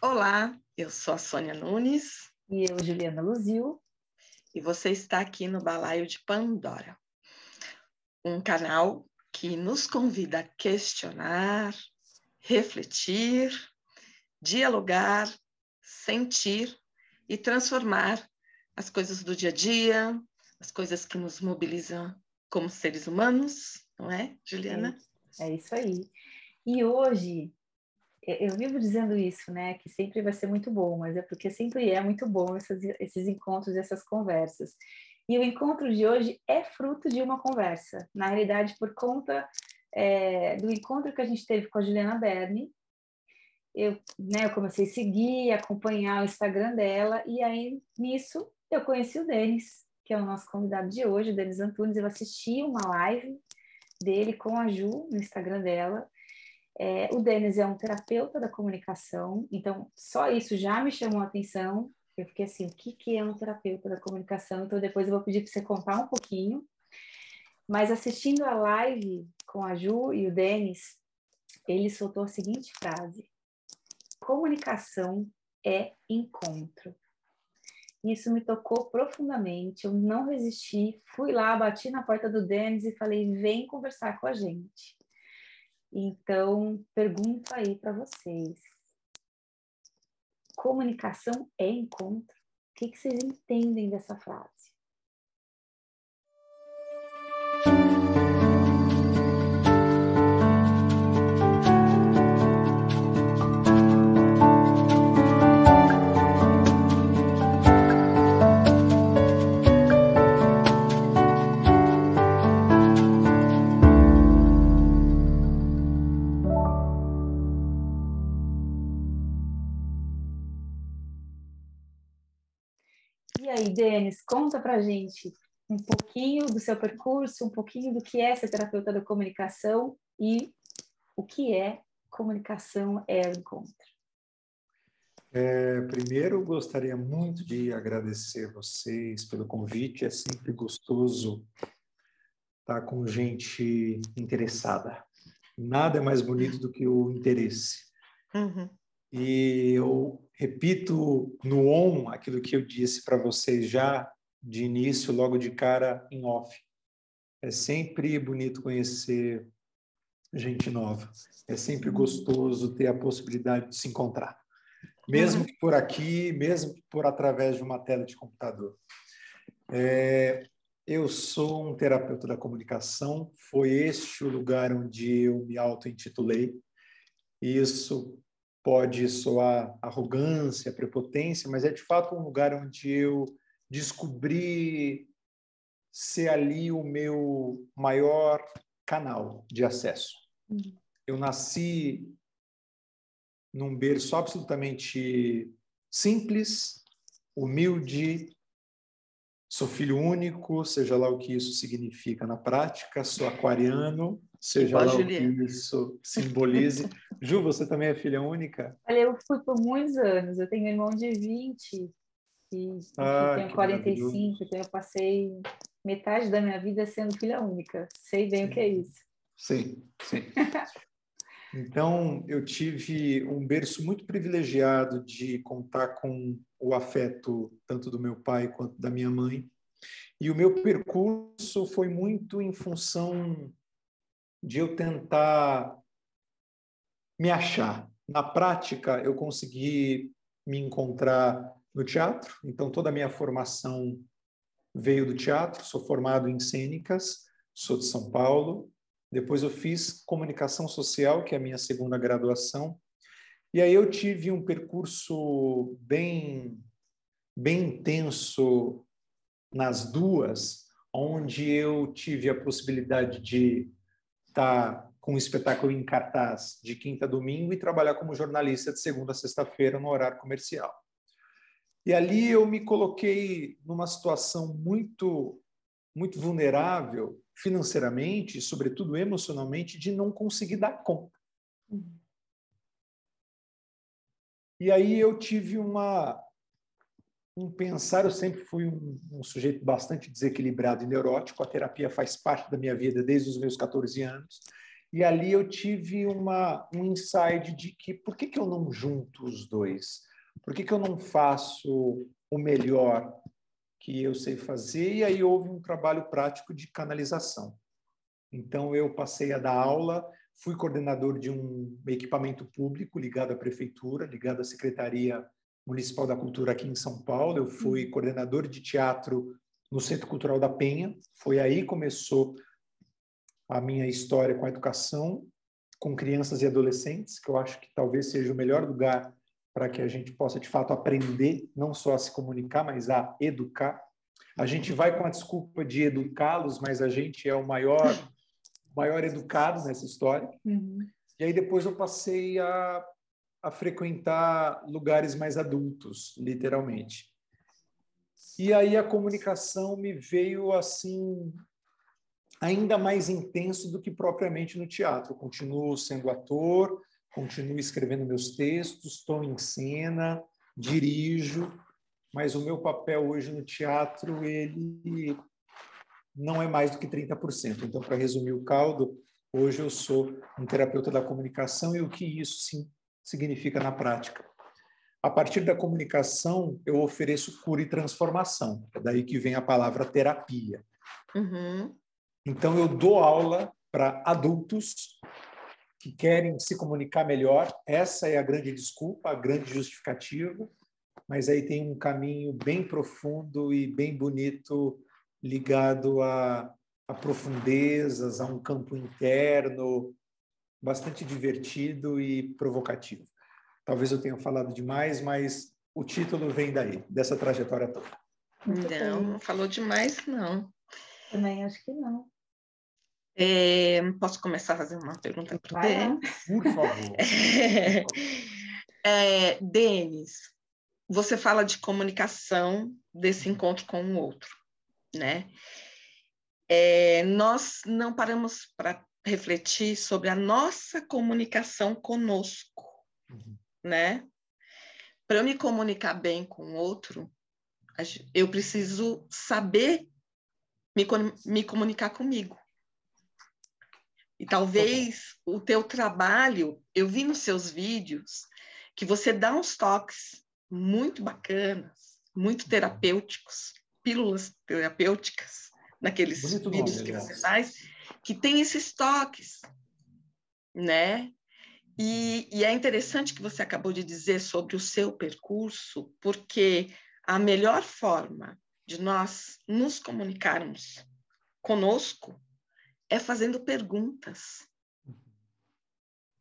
Olá, eu sou a Sônia Nunes E eu, Juliana Luzil. e você está aqui no Balaio de Pandora, um canal que nos convida a questionar, refletir, dialogar, sentir e transformar as coisas do dia a dia, as coisas que nos mobilizam como seres humanos, não é, Juliana? É isso aí. E hoje, eu vivo dizendo isso, né? Que sempre vai ser muito bom, mas é porque sempre é muito bom esses encontros, essas conversas. E o encontro de hoje é fruto de uma conversa. Na realidade, por conta do encontro que a gente teve com a Juliana Berni, eu comecei a seguir, acompanhar o Instagram dela, e aí, nisso, eu conheci o Denis, que é o nosso convidado de hoje, o Denis Antunes. Eu assisti uma live dele com a Ju no Instagram dela. O Denis é um terapeuta da comunicação, então só isso já me chamou a atenção. Eu fiquei assim, o que é um terapeuta da comunicação? Então depois eu vou pedir para você contar um pouquinho. Mas assistindo a live com a Ju e o Denis, ele soltou a seguinte frase: comunicação é encontro. Isso me tocou profundamente, eu não resisti, fui lá, bati na porta do Denis e falei, vem conversar com a gente. Então, pergunto aí para vocês, comunicação é encontro? O que vocês entendem dessa frase? E aí, Denis, conta pra gente um pouquinho do seu percurso, um pouquinho do que é ser terapeuta da comunicação e o que é comunicação é o encontro. Primeiro, gostaria muito de agradecer vocês pelo convite. É sempre gostoso estar com gente interessada. Nada é mais bonito do que o interesse. Uhum. E eu repito no on aquilo que eu disse para vocês já de início, logo de cara, em off. É sempre bonito conhecer gente nova. É sempre gostoso ter a possibilidade de se encontrar. Mesmo que por aqui, mesmo que por através de uma tela de computador. Eu sou um terapeuta da comunicação, foi este o lugar onde eu me auto-intitulei. Isso pode soar arrogância, prepotência, mas é de fato um lugar onde eu descobri ser ali o meu maior canal de acesso. Eu nasci num berço absolutamente simples, humilde, sou filho único, seja lá o que isso significa na prática, sou aquariano, seja Igual lá a o que Juliana. isso simbolize. Ju, você também é filha única? Olha, eu fui por muitos anos, eu tenho um irmão de 20 e tenho Que 45, maravilhoso. então eu passei metade da minha vida sendo filha única. Sei bem o que é isso. Sim, sim. Então, eu tive um berço muito privilegiado de contar com o afeto tanto do meu pai quanto da minha mãe. E o meu percurso foi muito em função de eu tentar me achar. Na prática, eu consegui me encontrar no teatro, então toda a minha formação veio do teatro, sou formado em cênicas, sou de São Paulo. Depois eu fiz comunicação social, que é a minha segunda graduação. E aí eu tive um percurso bem intenso nas duas, onde eu tive a possibilidade de estar com um espetáculo em cartaz de quinta a domingo e trabalhar como jornalista de segunda a sexta-feira no horário comercial. E ali eu me coloquei numa situação muito vulnerável financeiramente, sobretudo emocionalmente, de não conseguir dar conta. E aí eu tive um pensar, eu sempre fui um sujeito bastante desequilibrado e neurótico, a terapia faz parte da minha vida desde os meus 14 anos, E ali eu tive um insight de que por que eu não junto os dois? Por que eu não faço o melhor que eu sei fazer? E aí houve um trabalho prático de canalização. Então, eu passei a dar aula, fui coordenador de um equipamento público ligado à prefeitura, ligado à Secretaria Municipal da Cultura aqui em São Paulo. Eu fui coordenador de teatro no Centro Cultural da Penha. Foi aí que começou a minha história com a educação, com crianças e adolescentes, que eu acho que talvez seja o melhor lugar para que a gente possa, de fato, aprender, não só a se comunicar, mas a educar. A gente vai com a desculpa de educá-los, mas a gente é o maior educado nessa história. E aí depois eu passei a frequentar lugares mais adultos, literalmente. E aí a comunicação me veio assim ainda mais intenso do que propriamente no teatro. Eu continuo sendo ator, continuo escrevendo meus textos, estou em cena, dirijo, mas o meu papel hoje no teatro, ele não é mais do que 30%. Então, para resumir o caldo, hoje eu sou um terapeuta da comunicação e o que isso sim significa na prática. A partir da comunicação, eu ofereço cura e transformação. É daí que vem a palavra terapia. Então, eu dou aula para adultos que querem se comunicar melhor. Essa é a grande desculpa, a grande justificativa. Mas aí tem um caminho bem profundo e bem bonito ligado a profundezas, a um campo interno bastante divertido e provocativo. Talvez eu tenha falado demais, mas o título vem daí, dessa trajetória toda. Não falou demais, não. Também acho que não. Posso começar a fazer uma pergunta para o Vai lá. Por favor. Denis, você fala de comunicação desse encontro com o outro, né? Nós não paramos para refletir sobre a nossa comunicação conosco, né? Para eu me comunicar bem com o outro, eu preciso saber me comunicar comigo. E talvez o teu trabalho, eu vi nos seus vídeos, que você dá uns toques muito bacanas, muito terapêuticos, pílulas terapêuticas, naqueles Bonito vídeos nome, que aliás. você faz, que tem esses toques, né? E é interessante que você acabou de dizer sobre o seu percurso, porque a melhor forma de nós nos comunicarmos conosco é fazendo perguntas,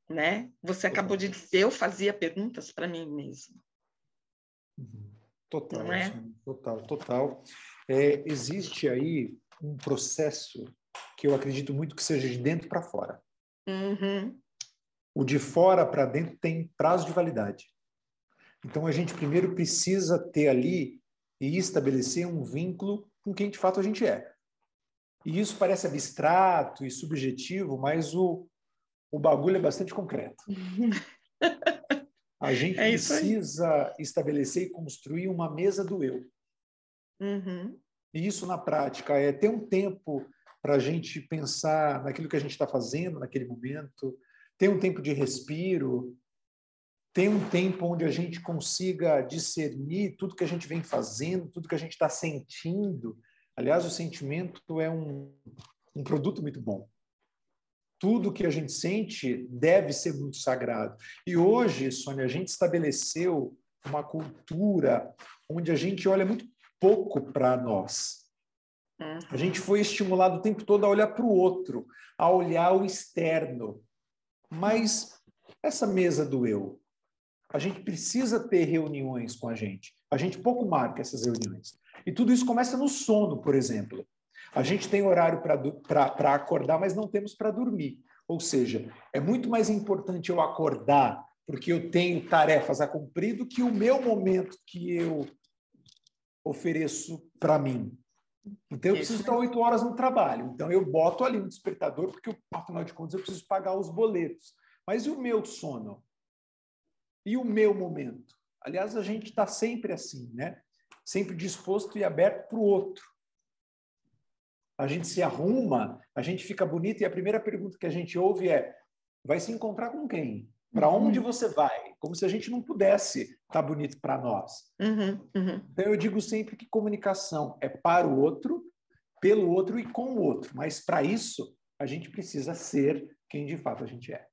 né? Você acabou de dizer, eu fazia perguntas para mim mesma. Total, não é? total. Existe aí um processo que eu acredito muito que seja de dentro para fora. O de fora para dentro tem prazo de validade. Então, a gente primeiro precisa ter ali e estabelecer um vínculo com quem de fato a gente é. E isso parece abstrato e subjetivo, mas o bagulho é bastante concreto. A gente precisa estabelecer e construir uma mesa do eu. E isso, na prática, é ter um tempo para a gente pensar naquilo que a gente está fazendo naquele momento, ter um tempo de respiro, ter um tempo onde a gente consiga discernir tudo que a gente vem fazendo, tudo que a gente está sentindo. Aliás, o sentimento é um produto muito bom. Tudo que a gente sente deve ser muito sagrado. E hoje, Sônia, a gente estabeleceu uma cultura onde a gente olha muito pouco para nós. A gente foi estimulado o tempo todo a olhar para o outro, a olhar o externo. Mas essa mesa do eu, a gente precisa ter reuniões com a gente. A gente pouco marca essas reuniões. E tudo isso começa no sono, por exemplo. A gente tem horário para acordar, mas não temos para dormir. Ou seja, é muito mais importante eu acordar porque eu tenho tarefas a cumprir do que o meu momento que eu ofereço para mim. Então, eu preciso estar 8 horas no trabalho. Então, eu boto ali um despertador porque, afinal de contas, eu preciso pagar os boletos. Mas e o meu sono? E o meu momento? Aliás, a gente está sempre assim, né? Sempre disposto e aberto para o outro. a gente se arruma, a gente fica bonito e a primeira pergunta que a gente ouve é: vai se encontrar com quem? Para onde você vai? Como se a gente não pudesse estar bonito para nós. Então, eu digo sempre que comunicação é para o outro, pelo outro e com o outro. Mas, para isso, a gente precisa ser quem de fato a gente é.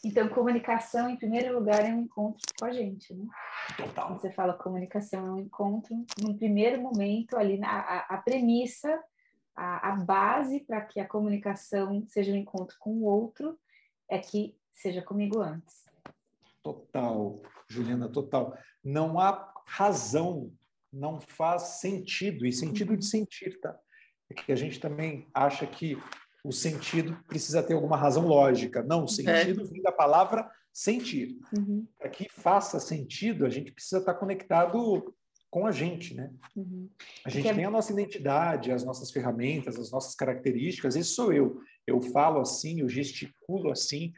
Então, comunicação, em primeiro lugar, é um encontro com a gente, né? Total. Quando você fala comunicação, é um encontro, no primeiro momento, ali, a premissa, a base para que a comunicação seja um encontro com o outro é que seja comigo antes. Total, Juliana, total. Não há razão, não faz sentido, e sentido de sentir, tá? É que a gente também acha que o sentido precisa ter alguma razão lógica. Não, o sentido vem da palavra sentir. Para que faça sentido, a gente precisa estar conectado com a gente, né? A gente tem a nossa identidade, as nossas ferramentas, as nossas características. Esse sou eu. Eu falo assim, eu gesticulo assim,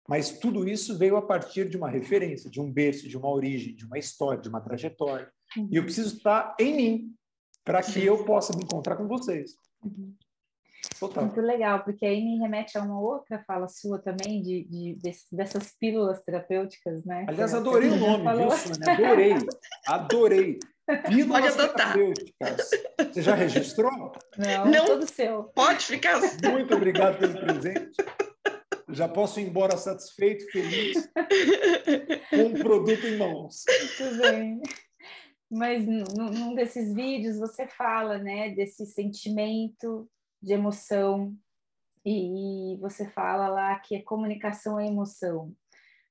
mas tudo isso veio a partir de uma referência, de um berço, de uma origem, de uma história, de uma trajetória. E eu preciso estar em mim para que eu possa me encontrar com vocês. Total. Muito legal, porque aí me remete a uma outra fala sua também, dessas pílulas terapêuticas, né? Aliás, adorei o nome, viu, Sônia? Adorei. Pílulas terapêuticas. Você já registrou? Não, todo seu. Pode ficar. Muito obrigado pelo presente. Já posso ir embora satisfeito, feliz, com o produto em mãos. Muito bem. Mas num desses vídeos você fala, né, desse sentimento de emoção e você fala lá que comunicação é emoção.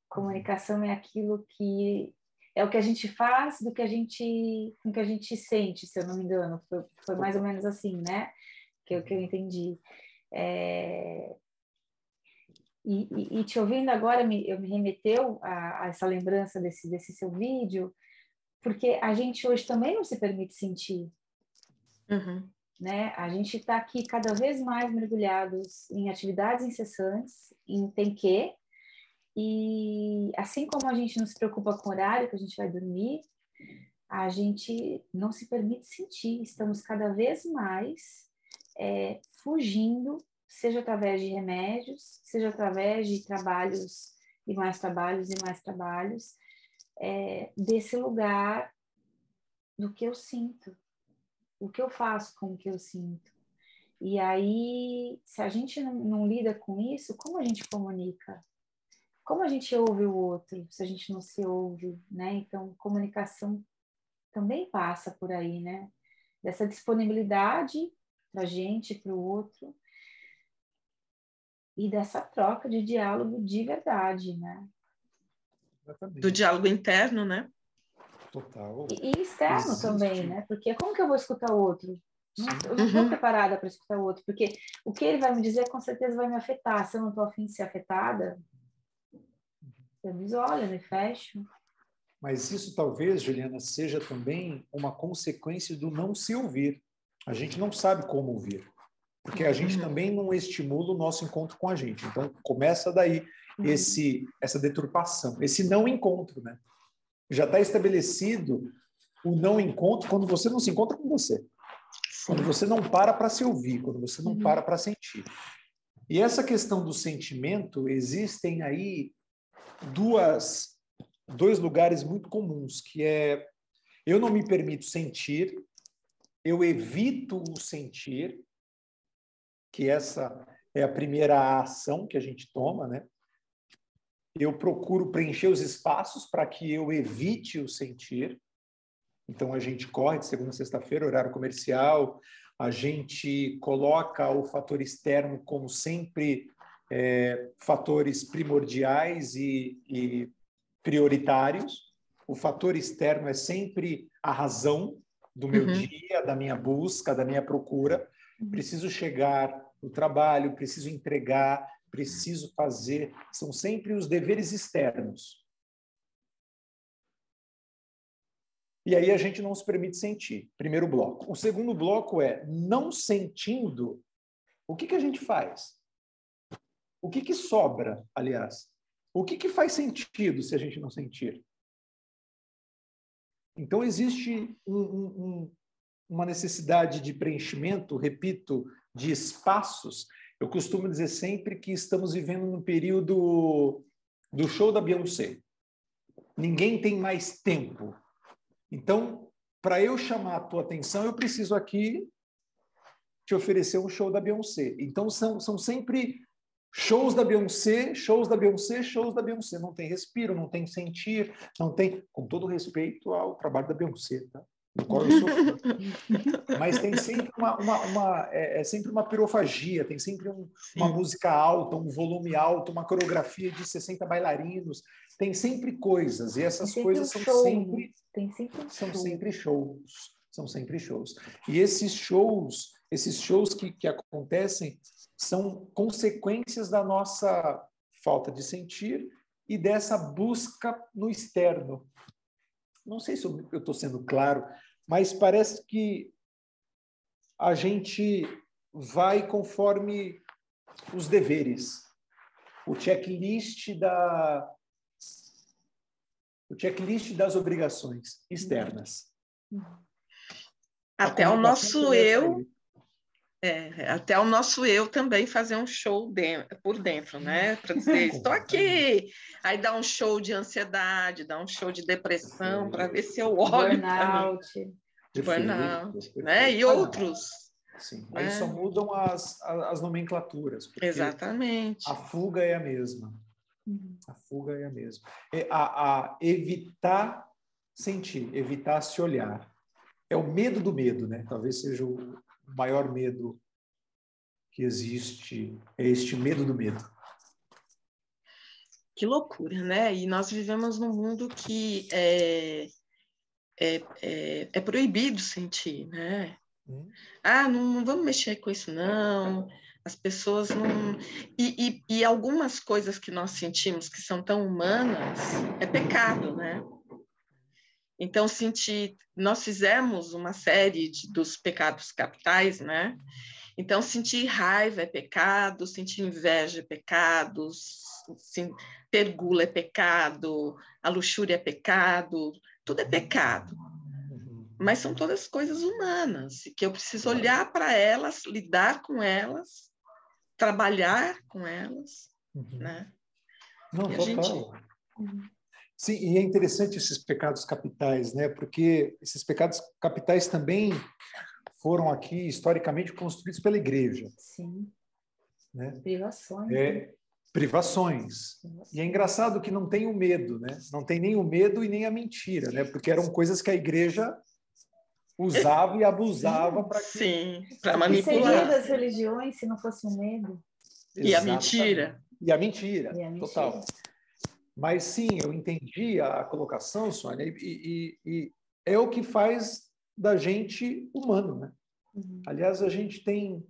Comunicação é aquilo que é o que a gente faz com que a gente sente, se eu não me engano. Foi mais ou menos assim, né? Que é o que eu entendi. E te ouvindo agora, me remeteu a essa lembrança desse seu vídeo, porque a gente hoje também não se permite sentir. Né? A gente está aqui cada vez mais mergulhados em atividades incessantes, em tem que, e assim como a gente não se preocupa com o horário que a gente vai dormir, a gente não se permite sentir. Estamos cada vez mais fugindo, seja através de remédios, seja através de trabalhos e mais trabalhos e mais trabalhos, desse lugar do que eu sinto, o que eu faço com o que eu sinto. E aí, se a gente não lida com isso, como a gente comunica? Como a gente ouve o outro, se a gente não se ouve, né? Então, comunicação também passa por aí, né? Dessa disponibilidade para a gente, para o outro, e dessa troca de diálogo de verdade, né? Exatamente. Do diálogo interno, né? Total. E externo também, né? Porque como que eu vou escutar o outro? Eu não estou preparada para escutar o outro, porque o que ele vai me dizer com certeza vai me afetar. Se eu não estou afim de ser afetada, eu me isolo, eu me fecho. Mas isso talvez, Juliana, seja também uma consequência do não se ouvir. A gente não sabe como ouvir, porque a gente também não estimula o nosso encontro com a gente. Então, começa daí essa deturpação, esse não encontro, né? Já está estabelecido o não encontro quando você não se encontra com você. Quando você não para se ouvir, quando você não para sentir. E essa questão do sentimento, existem aí dois lugares muito comuns, que é: eu não me permito sentir, eu evito o sentir, que essa é a primeira ação que a gente toma, né? Eu procuro preencher os espaços para que eu evite o sentir. Então, a gente corre de segunda a sexta-feira, horário comercial, a gente coloca o fator externo como sempre fatores primordiais e prioritários. O fator externo é sempre a razão do meu dia, da minha busca, da minha procura. Preciso chegar no trabalho, preciso entregar, preciso fazer. São sempre os deveres externos. E aí a gente não se permite sentir. Primeiro bloco. O segundo bloco é: não sentindo, o que a gente faz? O que sobra, aliás? O que faz sentido se a gente não sentir? Então, existe um uma necessidade de preenchimento, repito, de espaços. Eu costumo dizer sempre que estamos vivendo no período do show da Beyoncé. Ninguém tem mais tempo. Então, para eu chamar a tua atenção, eu preciso aqui te oferecer um show da Beyoncé. Então, são sempre shows da Beyoncé, shows da Beyoncé, shows da Beyoncé. Não tem respiro, não tem sentir, não tem... Com todo respeito ao trabalho da Beyoncé, tá? Do qual eu sou fã. Mas tem sempre sempre uma pirofagia, tem sempre uma música alta, um volume alto, uma coreografia de 60 bailarinos, tem sempre coisas, e essas coisas são sempre shows. E esses shows que acontecem são consequências da nossa falta de sentir e dessa busca no externo. Não sei se eu estou sendo claro, mas parece que a gente vai conforme os deveres. O checklist das obrigações externas. Até o nosso eu... até o nosso eu também fazer um show por dentro, né? Para dizer, estou aqui. Aí dá um show de ansiedade, dá um show de depressão, para ver se eu olho para mim. Burnout, né? E outros. Sim. Né? Aí só mudam as nomenclaturas. Porque exatamente. A fuga é a mesma. A fuga é a mesma. A evitar sentir, evitar se olhar. É o medo do medo, né? Talvez seja o maior medo que existe, é este medo do medo. Que loucura, né? E nós vivemos num mundo que é proibido sentir, né? Não vamos mexer com isso, não. As pessoas não... E algumas coisas que nós sentimos que são tão humanas é pecado, né? Então, nós fizemos uma série dos pecados capitais, né? Então, sentir raiva é pecado, sentir inveja é pecado, ter gula é pecado, a luxúria é pecado, tudo é pecado. Mas são todas coisas humanas, que eu preciso olhar para elas, lidar com elas, trabalhar com elas, né? Não, total. Sim, e é interessante esses pecados capitais, né? Porque esses pecados capitais também foram aqui, historicamente, construídos pela igreja. Sim. Né? Privações. Privações. E é engraçado que não tem o medo, né? Não tem nem o medo e nem a mentira, né? Porque eram coisas que a igreja usava e abusava para que... Sim, para manipular. Seria das religiões se não fosse o medo. E a mentira. E a mentira, total. Mas sim, eu entendi a colocação, Sônia, e é o que faz da gente humano, né? Aliás, a gente tem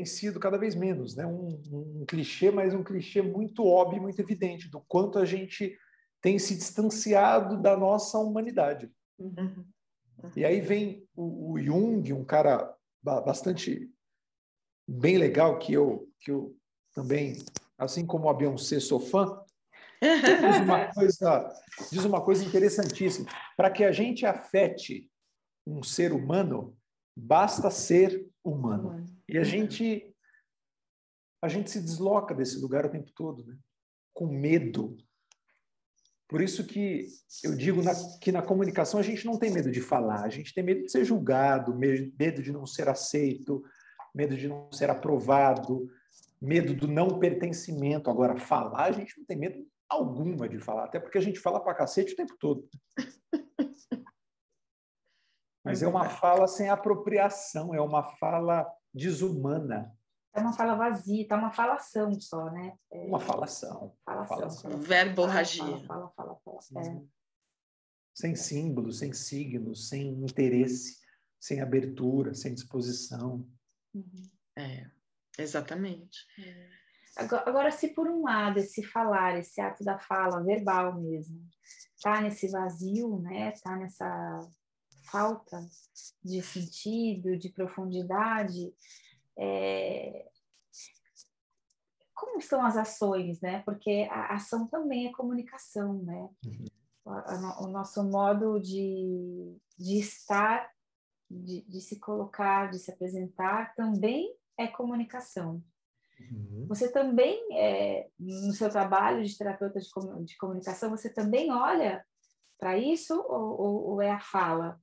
sido cada vez menos, né? Um clichê, mas um clichê muito óbvio, muito evidente, do quanto a gente tem se distanciado da nossa humanidade. E aí vem o Jung, um cara bastante bem legal, que eu também, assim como a Beyoncé, sou fã, diz uma coisa interessantíssima. Para que a gente afete um ser humano, basta ser humano. E a gente se desloca desse lugar o tempo todo, né? Com medo. Por isso que eu digo que na comunicação a gente não tem medo de falar, a gente tem medo de ser julgado, medo de não ser aceito, medo de não ser aprovado, medo do não pertencimento. Agora, falar, a gente não tem medo alguma de falar, até porque a gente fala pra cacete o tempo todo. Mas é uma fala sem apropriação, é uma fala desumana. É uma fala vazia, tá uma falação só, né? Uma falação. Verborragia. Fala. Sem símbolos, sem signos, sem interesse, sem abertura, sem disposição. Exatamente. Agora, se por um lado esse falar, esse ato da fala verbal mesmo, tá nesse vazio, né? Tá nessa falta de sentido, de profundidade, como são as ações, né? Porque a ação também é comunicação, né? O nosso modo de estar de se colocar, de se apresentar, também é comunicação. Você também, no seu trabalho de terapeuta de comunicação, você também olha para isso ou é a fala?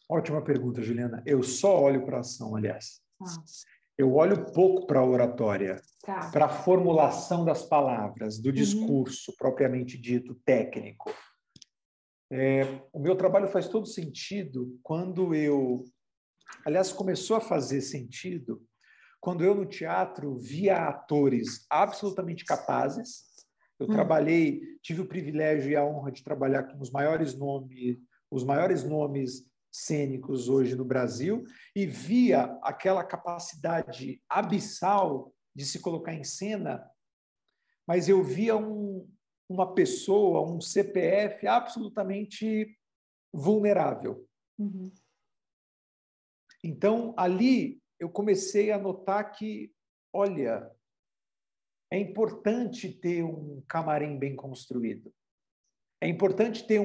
Ótima pergunta, Juliana. Eu só olho para a ação, aliás. Ah. Eu olho pouco para a oratória, Tá. para a formulação das palavras, do discurso propriamente dito, técnico. O meu trabalho faz todo sentido quando eu... Aliás, começou a fazer sentido quando eu, no teatro, via atores absolutamente capazes. Eu tive o privilégio e a honra de trabalhar com os maiores nomes cênicos hoje no Brasil, e via aquela capacidade abissal de se colocar em cena, mas eu via uma pessoa, um CPF absolutamente vulnerável. Então, ali, eu comecei a notar que, olha, é importante ter um camarim bem construído. É importante ter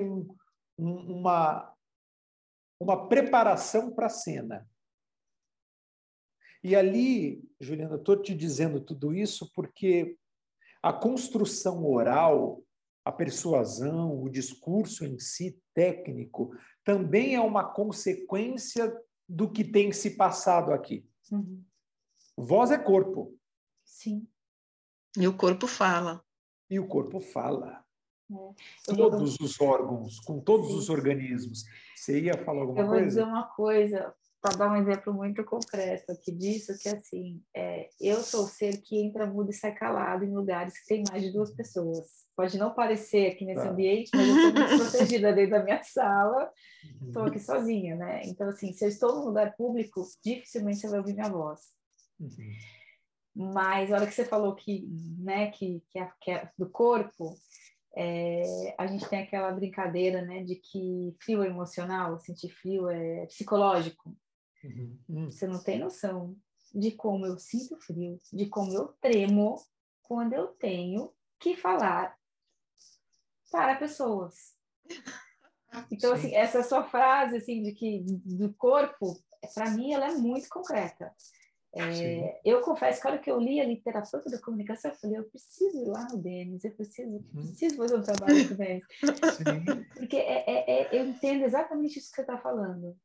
uma preparação para a cena. E ali, Juliana, estou te dizendo tudo isso porque a construção oral, a persuasão, o discurso em si técnico, também é uma consequência do que tem se passado aqui. Voz é corpo. Sim. E o corpo fala. E o corpo fala. Todos os órgãos, com todos Sim. os organismos. Você ia falar alguma coisa? Eu vou dizer uma coisa, para dar um exemplo muito concreto aqui disso, que assim, eu sou o ser que entra mudo e sai calado em lugares que tem mais de 2 pessoas. Pode não parecer aqui nesse ambiente, mas eu estou muito protegida dentro da minha sala, estou aqui sozinha, né? Então, assim, se eu estou num lugar público, dificilmente você vai ouvir minha voz. Mas a hora que você falou que é do corpo, a gente tem aquela brincadeira, né, de que frio é emocional, sentir frio é psicológico. Você não tem noção de como eu sinto frio, de como eu tremo quando eu tenho que falar para pessoas. Então, assim, essa sua frase, assim, de que do corpo, para mim, ela é muito concreta. Eu confesso que a hora que eu li a literatura da comunicação, eu falei, eu preciso ir lá no Denis, eu preciso fazer um trabalho com o Denis. Porque eu entendo exatamente isso que você está falando.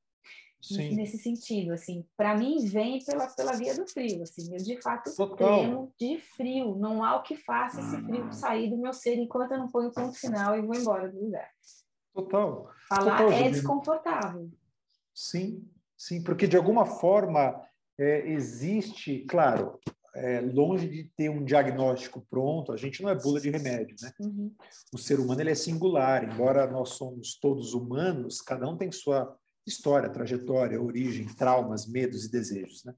Nesse sentido, assim, para mim vem pela via do frio, assim, eu de fato tremo de frio, não há o que faça esse frio sair do meu ser enquanto eu não ponho o ponto final e vou embora do lugar. Falar é desconfortável. Sim, porque de alguma forma existe, claro, longe de ter um diagnóstico pronto, a gente não é bula de remédio, né? O ser humano ele é singular, embora nós somos todos humanos, cada um tem sua história, trajetória, origem, traumas, medos e desejos, né?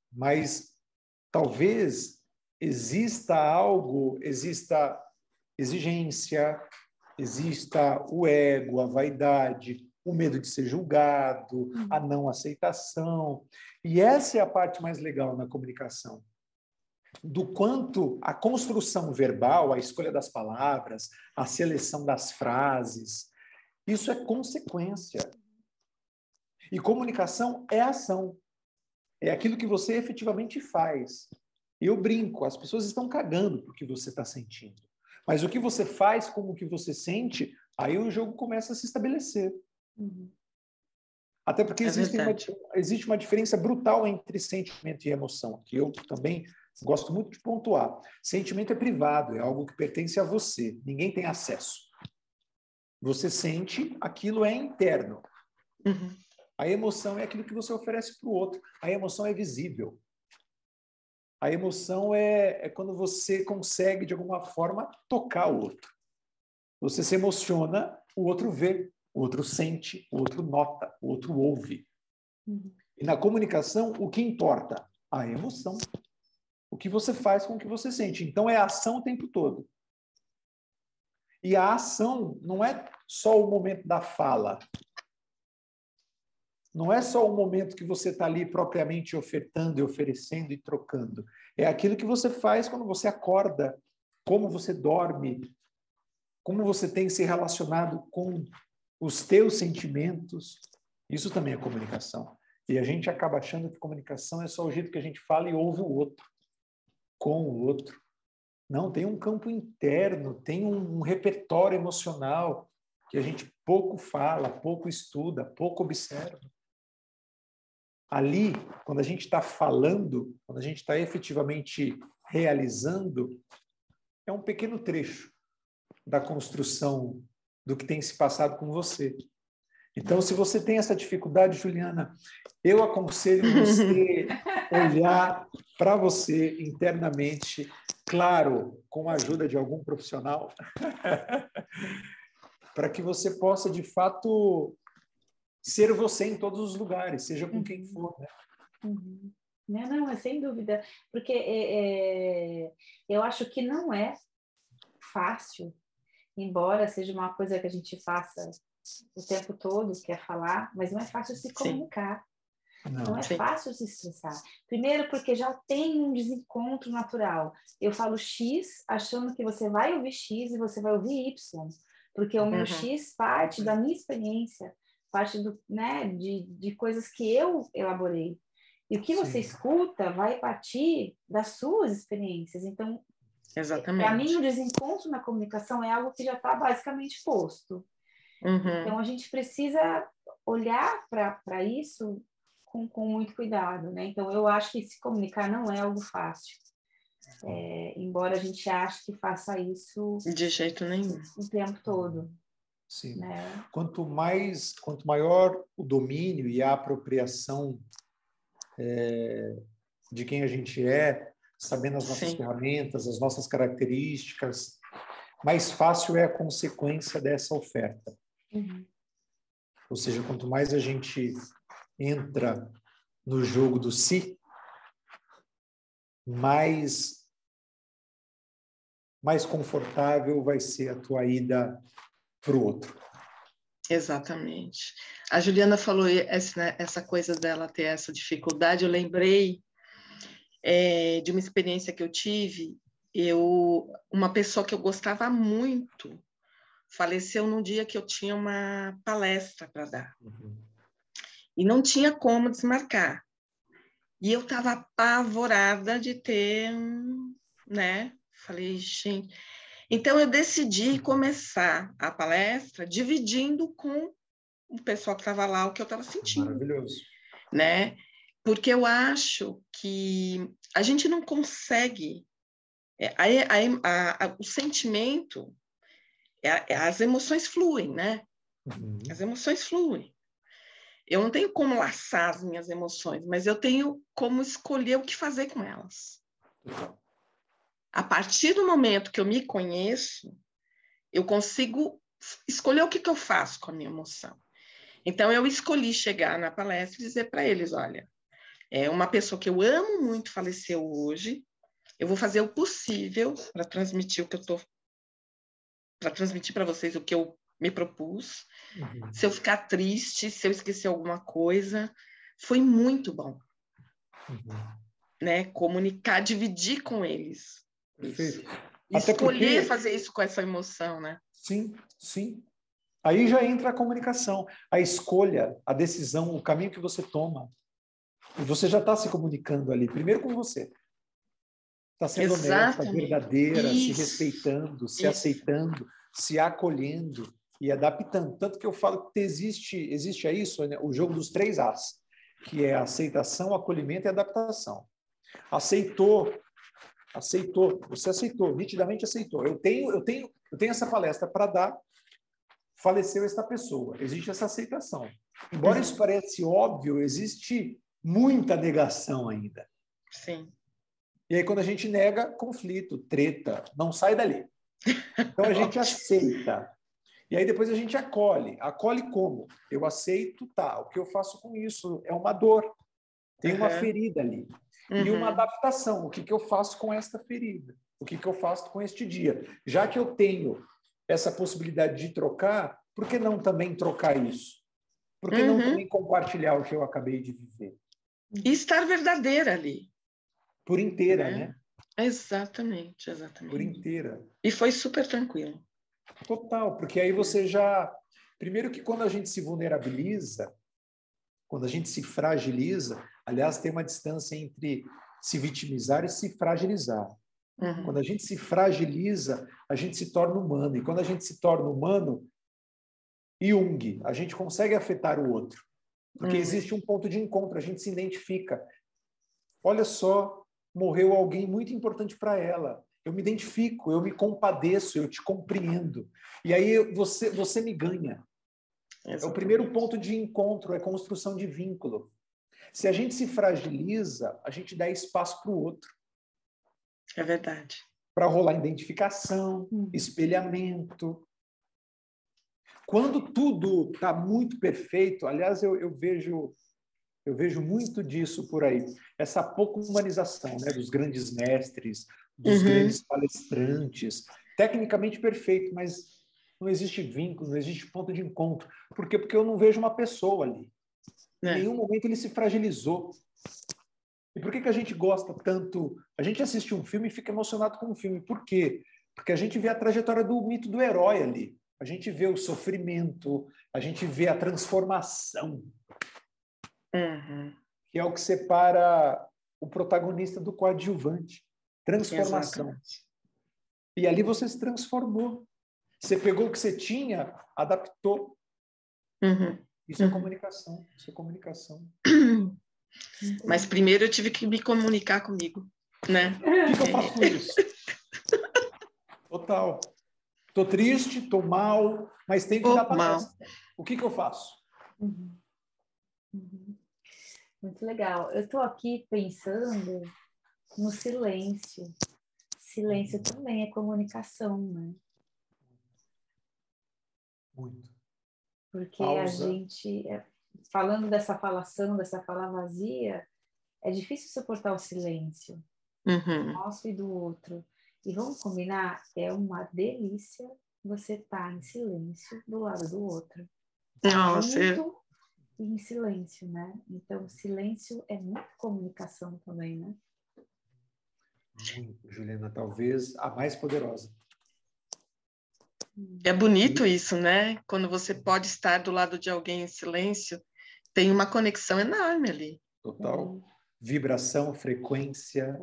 Mas talvez exista exigência, exista o ego, a vaidade, o medo de ser julgado, a não aceitação. E essa é a parte mais legal na comunicação. Do quanto a construção verbal, a escolha das palavras, a seleção das frases, isso é consequência. E comunicação é ação. É aquilo que você efetivamente faz. Eu brinco, as pessoas estão cagando por que você está sentindo. Mas o que você faz com o que você sente, aí o jogo começa a se estabelecer. Até porque existe uma diferença brutal entre sentimento e emoção, que eu também gosto muito de pontuar. Sentimento é privado, é algo que pertence a você. Ninguém tem acesso. Você sente, aquilo é interno. A emoção é aquilo que você oferece para o outro. A emoção é visível. A emoção é quando você consegue, de alguma forma, tocar o outro. Você se emociona, o outro vê, o outro sente, o outro nota, o outro ouve. E na comunicação, o que importa? A emoção. O que você faz com o que você sente. Então, é a ação o tempo todo. E a ação não é só o momento da fala. Não é só o momento que você está ali propriamente ofertando e oferecendo e trocando. É aquilo que você faz quando você acorda, como você dorme, como você tem se relacionado com os teus sentimentos. Isso também é comunicação. E a gente acaba achando que comunicação é só o jeito que a gente fala e ouve o outro, com o outro. Não, tem um campo interno, tem um repertório emocional que a gente pouco fala, pouco estuda, pouco observa. Ali, quando a gente está falando, quando a gente está efetivamente realizando, é um pequeno trecho da construção do que tem se passado com você. Então, se você tem essa dificuldade, Juliana, eu aconselho você olhar para você internamente, claro, com a ajuda de algum profissional, para que você possa, de fato, ser você em todos os lugares, seja com quem for, né? Uhum. Não, é sem dúvida, porque eu acho que não é fácil, embora seja uma coisa que a gente faça o tempo todo, que é falar, mas não é fácil se comunicar. Não é fácil se expressar. Primeiro porque já tem um desencontro natural. Eu falo X achando que você vai ouvir X e você vai ouvir Y, porque o meu X parte da minha experiência, parte de coisas que eu elaborei. E o que você escuta vai partir das suas experiências. Então, para mim, o desencontro na comunicação é algo que já está basicamente posto. Então, a gente precisa olhar para isso com muito cuidado, né? Então, eu acho que se comunicar não é algo fácil. Embora a gente ache que faça isso... De jeito nenhum. O tempo todo. Sim. Né? Quanto maior o domínio e a apropriação de quem a gente é, sabendo as nossas ferramentas, as nossas características, mais fácil é a consequência dessa oferta. Ou seja, quanto mais a gente entra no jogo do si, mais confortável vai ser a tua ida para o outro. Exatamente. A Juliana falou essa coisa dela ter essa dificuldade. Eu lembrei de uma experiência que eu tive. Uma pessoa que eu gostava muito faleceu num dia que eu tinha uma palestra para dar. E não tinha como desmarcar. E eu estava apavorada de ter, né? Falei, gente... Então, eu decidi começar a palestra dividindo com o pessoal que estava lá o que eu estava sentindo. Maravilhoso. Né? Porque eu acho que a gente não consegue... o sentimento... as emoções fluem, né? As emoções fluem. Eu não tenho como laçar as minhas emoções, mas eu tenho como escolher o que fazer com elas. A partir do momento que eu me conheço, eu consigo escolher o que eu faço com a minha emoção. Então, eu escolhi chegar na palestra e dizer para eles, olha, uma pessoa que eu amo muito faleceu hoje, eu vou fazer o possível para transmitir para transmitir para vocês o que eu me propus. Se eu ficar triste, se eu esquecer alguma coisa, foi muito bom. Né? Comunicar, dividir com eles. Perfeito. Escolher fazer isso com essa emoção, né? Sim, sim. Aí já entra a comunicação, a escolha, a decisão, o caminho que você toma. E você já está se comunicando ali, primeiro com você. Está sendo honesta, verdadeira, se respeitando, se aceitando, se acolhendo e adaptando. Tanto que eu falo que existe isso, né? O jogo dos 3 As, que é aceitação, acolhimento e adaptação. Aceitou, você aceitou, nitidamente aceitou. Eu tenho essa palestra para dar, faleceu esta pessoa, existe essa aceitação. Embora isso pareça óbvio, existe muita negação ainda. Sim. E aí, quando a gente nega, conflito, treta, não sai dali. Então, a gente aceita. E aí, depois a gente acolhe. Acolhe como? Eu aceito, tá. O que eu faço com isso é uma dor. Tem uma ferida ali. E uma adaptação. O que eu faço com esta ferida? O que eu faço com este dia? Já que eu tenho essa possibilidade de trocar, por que não também trocar isso? Por que não também compartilhar o que eu acabei de viver? E estar verdadeira ali. Por inteira, né? Exatamente. Por inteira. E foi super tranquilo. Total, porque aí você já... Primeiro que quando a gente se vulnerabiliza, Quando a gente se fragiliza, aliás, tem uma distância entre se vitimizar e se fragilizar. Uhum. Quando a gente se fragiliza, a gente se torna humano. E quando a gente se torna humano, Jung, a gente consegue afetar o outro. Porque existe um ponto de encontro, a gente se identifica. Olha só, morreu alguém muito importante para ela. Eu me identifico, eu me compadeço, eu te compreendo. E aí você me ganha. É o primeiro ponto de encontro, é construção de vínculo. Se a gente se fragiliza, a gente dá espaço para o outro. É verdade. Para rolar identificação, espelhamento. Quando tudo está muito perfeito, aliás, eu vejo muito disso por aí, essa pouca humanização, né, dos grandes mestres, dos grandes palestrantes, tecnicamente perfeito, mas não existe vínculo, não existe ponto de encontro. Por quê? Porque eu não vejo uma pessoa ali. Em nenhum momento ele se fragilizou. E por que a gente gosta tanto? A gente assiste um filme e fica emocionado com o filme. Por quê? Porque a gente vê a trajetória do mito do herói ali. A gente vê o sofrimento, a gente vê a transformação, que é o que separa o protagonista do coadjuvante. Transformação. Exatamente. E ali você se transformou. Você pegou o que você tinha, adaptou. Isso é comunicação. Isso é comunicação. Mas primeiro eu tive que me comunicar comigo, né? O que eu faço com isso? Total. Tô triste, tô mal, mas tenho que dar palestra. O que eu faço? Muito legal. Eu estou aqui pensando no silêncio. Silêncio também é comunicação, né? Muito. Porque Pausa. a gente, falando dessa falação, dessa fala vazia, é difícil suportar o silêncio nosso e do outro. E vamos combinar, é uma delícia você estar em silêncio do lado do outro. Junto e em silêncio, né? Então, silêncio é muita comunicação também, né? Muito, Juliana, talvez a mais poderosa. É bonito isso, né? Quando você pode estar do lado de alguém em silêncio, tem uma conexão enorme ali. Total. Vibração, frequência.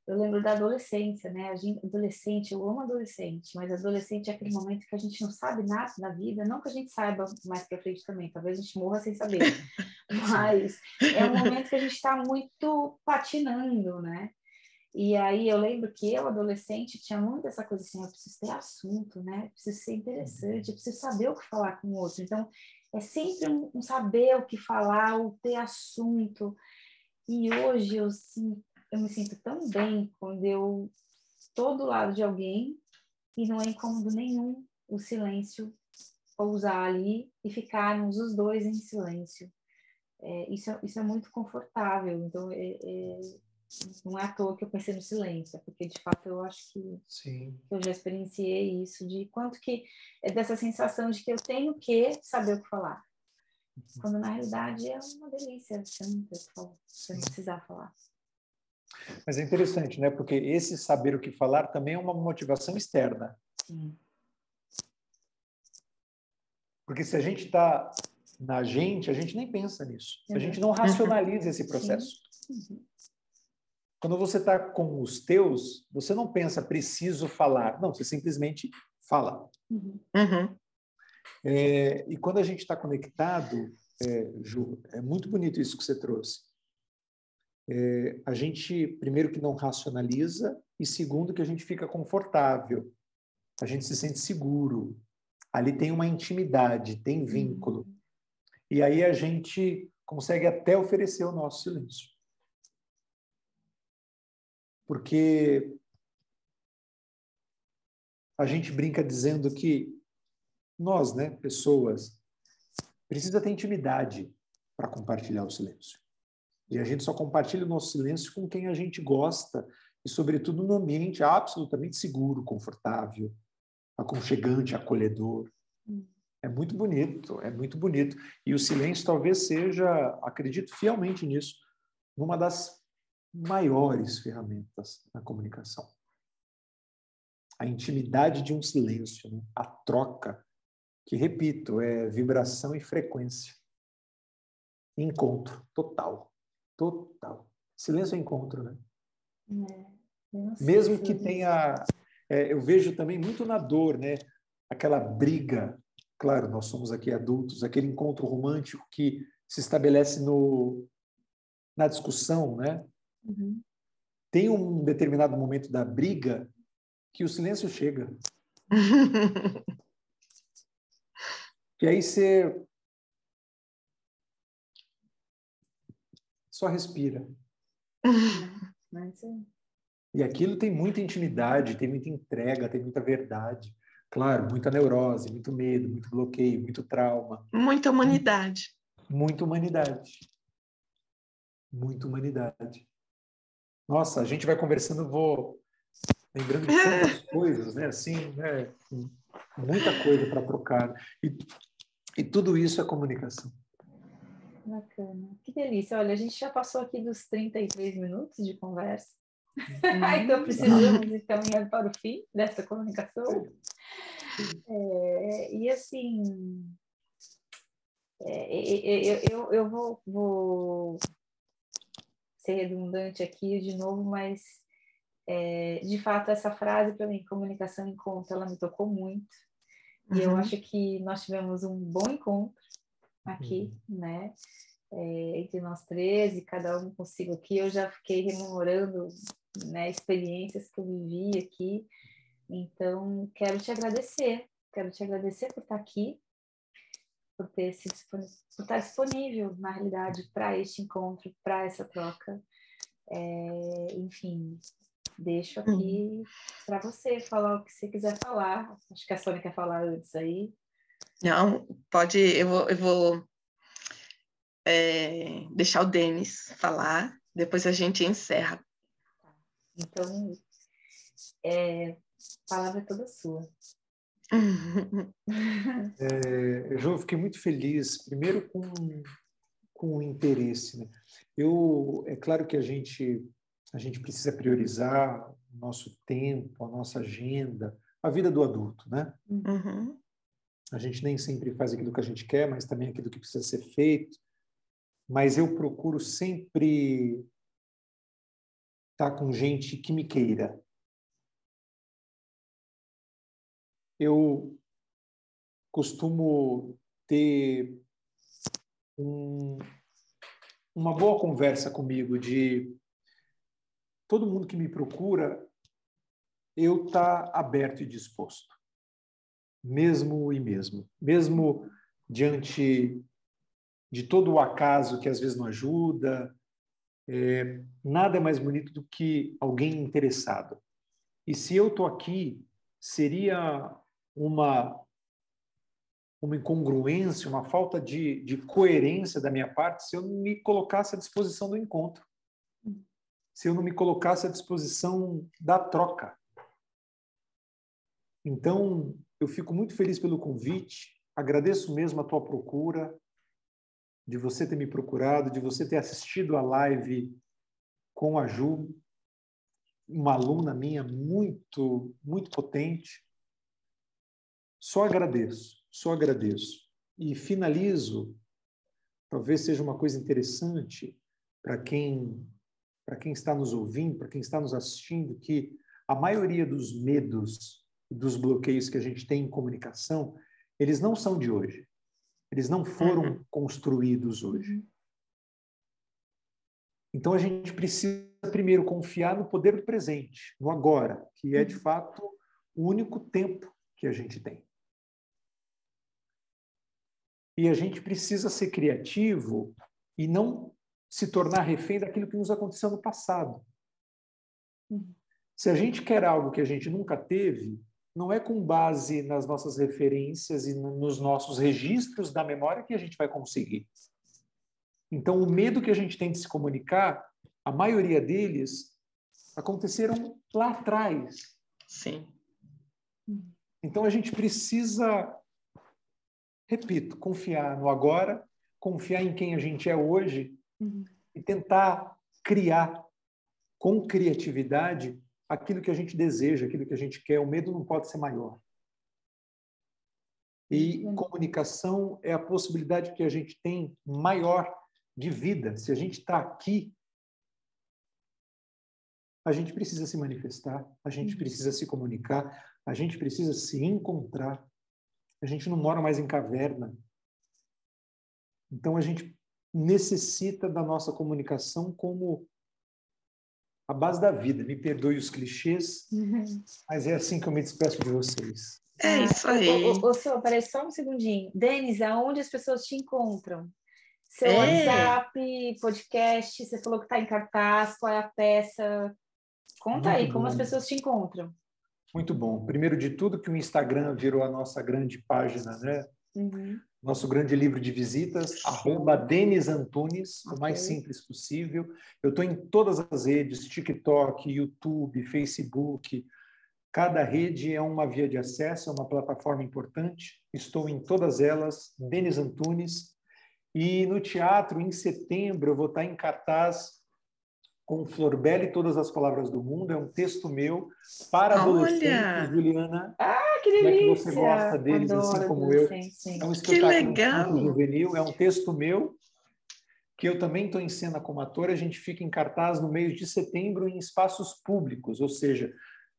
Eu lembro da adolescência, né? Adolescente, eu amo adolescente, mas adolescente é aquele momento que a gente não sabe nada na vida, não que a gente saiba mais pra frente também, talvez a gente morra sem saber, mas é um momento que a gente está muito patinando, né? E aí eu lembro que eu, adolescente, tinha muito essa coisa assim, eu preciso ter assunto, né? Eu preciso ser interessante, eu preciso saber o que falar com o outro. Então, é sempre um saber o que falar, o ter assunto. E hoje eu me sinto tão bem quando eu estou do lado de alguém e não é incômodo nenhum o silêncio pousar ali e ficarmos os dois em silêncio. Isso é muito confortável. Então, não é à toa que eu pensei no silêncio, porque de fato eu acho que eu já experienciei isso, de quanto que é dessa sensação de que eu tenho que saber o que falar. Quando na realidade é uma delícia você não ter o que falar, você não precisar falar. Mas é interessante, né? Porque esse saber o que falar também é uma motivação externa. Sim. Porque se a gente está na gente, a gente nem pensa nisso. A gente não racionaliza esse processo. Quando você está com os teus, você não pensa, preciso falar. Não, você simplesmente fala. E quando a gente está conectado, Ju, é muito bonito isso que você trouxe. A gente, primeiro, que não racionaliza, e segundo, que a gente fica confortável. A gente se sente seguro. Ali tem uma intimidade, tem vínculo. E aí a gente consegue até oferecer o nosso silêncio. Porque a gente brinca dizendo que nós, né, pessoas, precisa ter intimidade para compartilhar o silêncio. E a gente só compartilha o nosso silêncio com quem a gente gosta e, sobretudo, num ambiente absolutamente seguro, confortável, aconchegante, acolhedor. É muito bonito, é muito bonito. E o silêncio talvez seja, acredito fielmente nisso, uma das maiores ferramentas na comunicação. A intimidade de um silêncio, né? A troca que, repito, é vibração e frequência. Encontro, total. Total. Silêncio é encontro, né? Mesmo que tenha... eu vejo também muito na dor, né? Aquela briga. Claro, nós somos aqui adultos, aquele encontro romântico que se estabelece na discussão, né? Uhum. Tem um determinado momento da briga que o silêncio chega. Que aí você só respira. E aquilo tem muita intimidade, tem muita entrega, tem muita verdade. Claro, muita neurose, muito medo, muito bloqueio, muito trauma. Muita humanidade. Muita humanidade. Muita humanidade. Nossa, a gente vai conversando, eu vou lembrando de tantas coisas, né? Assim, né? Muita coisa para trocar. E tudo isso é comunicação. Bacana. Que delícia. Olha, a gente já passou aqui dos 33 minutos de conversa. Então, precisamos encaminhar para o fim dessa comunicação. E, assim, eu vou ser redundante aqui de novo, mas, de fato, essa frase, para mim, comunicação encontro, ela me tocou muito. E eu acho que nós tivemos um bom encontro aqui, né? Entre nós três, e cada um consigo aqui. Eu já fiquei rememorando, né, experiências que eu vivi aqui. Então, quero te agradecer por estar aqui, por estar disponível, na realidade, para este encontro, para essa troca. Enfim, deixo aqui para você falar o que você quiser falar. Acho que a Sônia quer falar antes aí. Não, pode, eu vou deixar o Denis falar, depois a gente encerra. Então, a palavra é toda sua. Eu fiquei muito feliz, primeiro com o interesse, né? É claro que a gente precisa priorizar o nosso tempo, a nossa agenda, a vida do adulto, né? Uhum. A gente nem sempre faz aquilo que a gente quer, mas também aquilo que precisa ser feito. Mas eu procuro sempre estar com gente que me queira. Eu costumo ter uma boa conversa comigo de todo mundo que me procura, eu estar aberto e disposto. Mesmo diante de todo o acaso que às vezes não ajuda, nada é mais bonito do que alguém interessado. E se eu estou aqui, seria uma incongruência, uma falta de coerência da minha parte se eu não me colocasse à disposição do encontro, se eu não me colocasse à disposição da troca. Então, eu fico muito feliz pelo convite, agradeço mesmo a tua procura, de você ter me procurado, de você ter assistido a live com a Ju, uma aluna minha muito, muito potente. Só agradeço. E finalizo, talvez seja uma coisa interessante para quem está nos ouvindo, para quem está nos assistindo, que a maioria dos medos e dos bloqueios que a gente tem em comunicação, eles não são de hoje. Eles não foram construídos hoje. Então, a gente precisa, primeiro, confiar no poder do presente, no agora, que é, de fato, o único tempo que a gente tem. E a gente precisa ser criativo e não se tornar refém daquilo que nos aconteceu no passado. Se a gente quer algo que a gente nunca teve, não é com base nas nossas referências e nos nossos registros da memória que a gente vai conseguir. Então, o medo que a gente tem de se comunicar, a maioria deles aconteceram lá atrás. Sim. Então, a gente precisa, repito, confiar no agora, confiar em quem a gente é hoje e tentar criar com criatividade aquilo que a gente deseja, aquilo que a gente quer. O medo não pode ser maior. E comunicação é a possibilidade que a gente tem maior de vida. Se a gente está aqui, a gente precisa se manifestar, a gente precisa se comunicar, a gente precisa se encontrar. A gente não mora mais em caverna. Então, a gente necessita da nossa comunicação como a base da vida. Me perdoe os clichês, mas é assim que eu me despeço de vocês. É isso aí. Ô, Sô, peraí, só um segundinho. Denis, aonde as pessoas te encontram? Seu WhatsApp, podcast, você falou que está em cartaz, qual é a peça? Conta Muito aí, como bom. as pessoas te encontram. Muito bom. Primeiro de tudo, que o Instagram virou a nossa grande página, né? Nosso grande livro de visitas, @DenisAntunes, o mais simples possível. Eu estou em todas as redes, TikTok, YouTube, Facebook. Cada rede é uma via de acesso, é uma plataforma importante. Estou em todas elas, Denis Antunes. E no teatro, em setembro, eu vou estar em cartaz com Florbela e Todas as Palavras do Mundo. É um texto meu para adolescentes, Juliana. Que delícia! É que você gosta deles, adoro, assim como eu. É um espetáculo infanto-juvenil, é um texto meu, que eu também estou em cena como ator. A gente fica em cartaz no mês de setembro em espaços públicos, ou seja,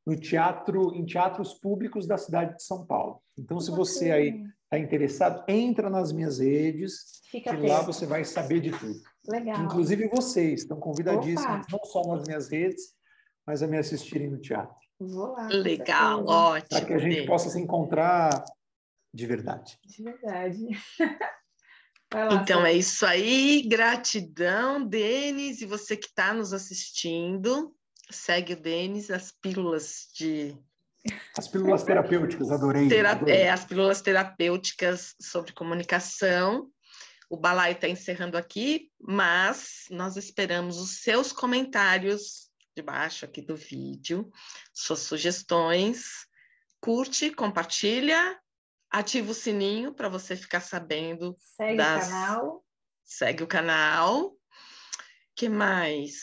no teatro, em teatros públicos da cidade de São Paulo. Então, se você aí está interessado, entra nas minhas redes, que lá você vai saber de tudo. Legal. Inclusive vocês estão convidadíssimos, não só nas minhas redes, mas a me assistirem no teatro. Vou lá. Legal, ótimo. Para que a gente possa se encontrar de verdade. De verdade. Então é isso aí. Gratidão, Denis. E você que está nos assistindo, segue o Denis, as pílulas terapêuticas, adorei. As pílulas terapêuticas sobre comunicação. O Balaio está encerrando aqui, mas nós esperamos os seus comentários debaixo aqui do vídeo, suas sugestões. Curte, compartilha, ativa o sininho para você ficar sabendo. Segue o canal. Segue o canal. Que mais?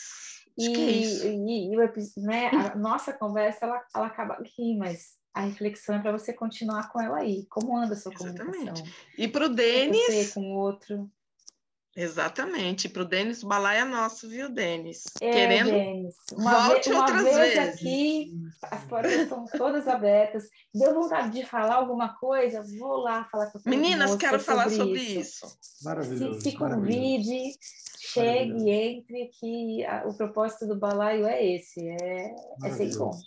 Acho que é isso. Né, a nossa conversa, ela acaba aqui, mas a reflexão é para você continuar com ela aí. Como anda a sua comunicação? E para o Denis... Você com o outro. Exatamente. Para o Denis, o balaio é nosso, viu, Denis? Querendo, Denis. Volte outras vezes. Aqui, as portas estão todas abertas. Deu vontade de falar alguma coisa? Vou lá falar com a Meninas, quero falar sobre isso. Maravilhoso. Se convide, chegue, entre, que o propósito do balaio é esse, é esse encontro.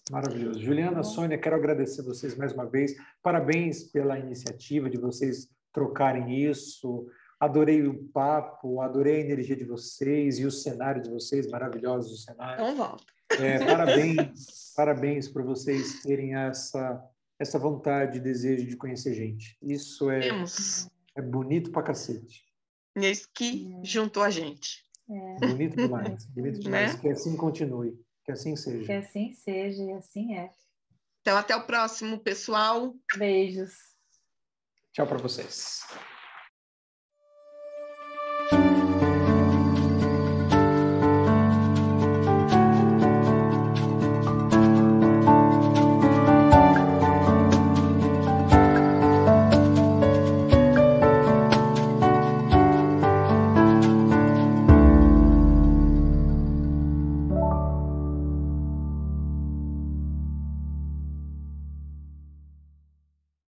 Maravilhoso. Juliana, Sônia, quero agradecer vocês mais uma vez. Parabéns pela iniciativa de vocês trocarem isso. Adorei o papo, adorei a energia de vocês e o cenário de vocês, maravilhosos o cenário. Então volta. Parabéns por vocês terem essa vontade e desejo de conhecer gente. Isso é bonito pra cacete. E é isso que juntou a gente. Bonito demais, bonito demais. Que assim continue, que assim seja. Que assim seja e assim é. Então, até o próximo, pessoal. Beijos. Tchau para vocês.